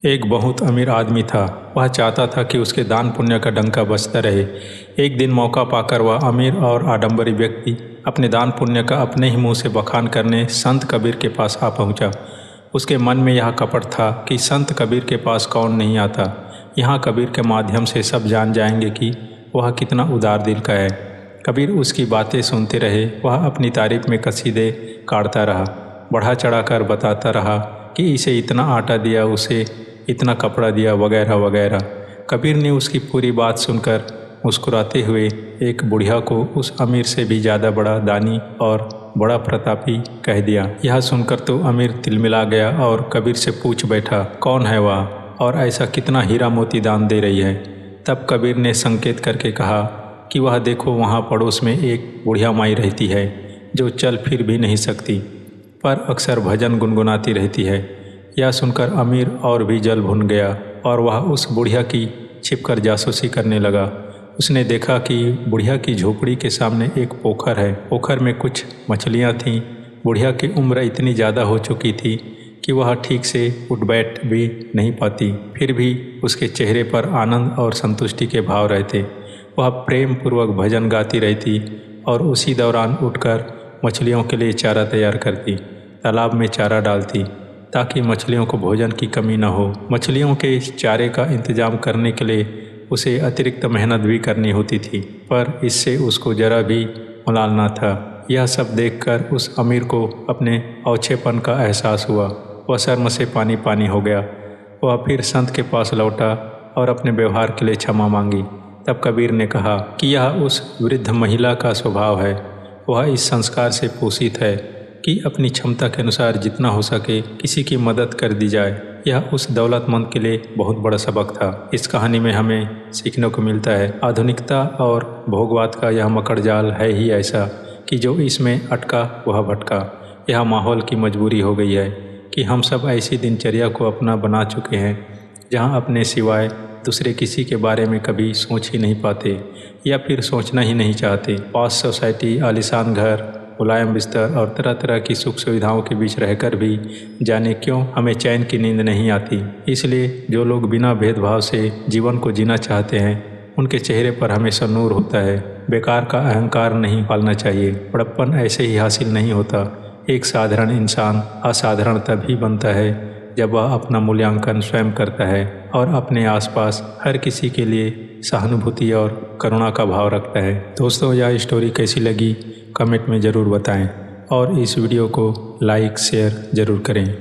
एक बहुत अमीर आदमी था। वह चाहता था कि उसके दान पुण्य का डंका बजता रहे। एक दिन मौका पाकर वह अमीर और आडंबरी व्यक्ति अपने दान पुण्य का अपने ही मुंह से बखान करने संत कबीर के पास आ पहुंचा। उसके मन में यह कपट था कि संत कबीर के पास कौन नहीं आता। यहाँ कबीर के माध्यम से सब जान जाएंगे कि वह कितना उदार दिल का है। कबीर उसकी बातें सुनते रहे। वह अपनी तारीफ में कसीदे काढ़ता रहा, बढ़ा चढ़ा कर बताता रहा कि इसे इतना आटा दिया, उसे इतना कपड़ा दिया, वगैरह वगैरह। कबीर ने उसकी पूरी बात सुनकर मुस्कुराते हुए एक बुढ़िया को उस अमीर से भी ज़्यादा बड़ा दानी और बड़ा प्रतापी कह दिया। यह सुनकर तो अमीर तिलमिला गया और कबीर से पूछ बैठा, कौन है वह और ऐसा कितना हीरा मोती दान दे रही है। तब कबीर ने संकेत करके कहा कि वह देखो, वहाँ पड़ोस में एक बुढ़िया माई रहती है जो चल फिर भी नहीं सकती, पर अक्सर भजन गुनगुनाती रहती है। यह सुनकर अमीर और भी जल भुन गया और वह उस बुढ़िया की छिपकर जासूसी करने लगा। उसने देखा कि बुढ़िया की झोपड़ी के सामने एक पोखर है। पोखर में कुछ मछलियाँ थीं। बुढ़िया की उम्र इतनी ज़्यादा हो चुकी थी कि वह ठीक से उठ बैठ भी नहीं पाती, फिर भी उसके चेहरे पर आनंद और संतुष्टि के भाव रहते। वह प्रेम पूर्वक भजन गाती रहती और उसी दौरान उठकर मछलियों के लिए चारा तैयार करती, तालाब में चारा डालती ताकि मछलियों को भोजन की कमी न हो। मछलियों के चारे का इंतजाम करने के लिए उसे अतिरिक्त मेहनत भी करनी होती थी, पर इससे उसको जरा भी मलाल न था। यह सब देखकर उस अमीर को अपने औछेपन का एहसास हुआ। वह शर्म से पानी पानी हो गया। वह फिर संत के पास लौटा और अपने व्यवहार के लिए क्षमा मांगी। तब कबीर ने कहा कि यह उस वृद्ध महिला का स्वभाव है। वह इस संस्कार से पोषित है कि अपनी क्षमता के अनुसार जितना हो सके किसी की मदद कर दी जाए। यह उस दौलतमंद के लिए बहुत बड़ा सबक था। इस कहानी में हमें सीखने को मिलता है, आधुनिकता और भोगवाद का यह मकड़ जाल है ही ऐसा कि जो इसमें अटका वह भटका। यह माहौल की मजबूरी हो गई है कि हम सब ऐसी दिनचर्या को अपना बना चुके हैं जहाँ अपने सिवाय दूसरे किसी के बारे में कभी सोच ही नहीं पाते या फिर सोचना ही नहीं चाहते। पॉश सोसाइटी, आलीशान घर, मुलायम बिस्तर और तरह तरह की सुख सुविधाओं के बीच रहकर भी जाने क्यों हमें चैन की नींद नहीं आती। इसलिए जो लोग बिना भेदभाव से जीवन को जीना चाहते हैं उनके चेहरे पर हमेशा नूर होता है। बेकार का अहंकार नहीं पालना चाहिए। बड़प्पन ऐसे ही हासिल नहीं होता। एक साधारण इंसान असाधारण तभी बनता है जब वह अपना मूल्यांकन स्वयं करता है और अपने आसपास हर किसी के लिए सहानुभूति और करुणा का भाव रखता है। दोस्तों, यह स्टोरी कैसी लगी कमेंट में ज़रूर बताएं और इस वीडियो को लाइक शेयर ज़रूर करें।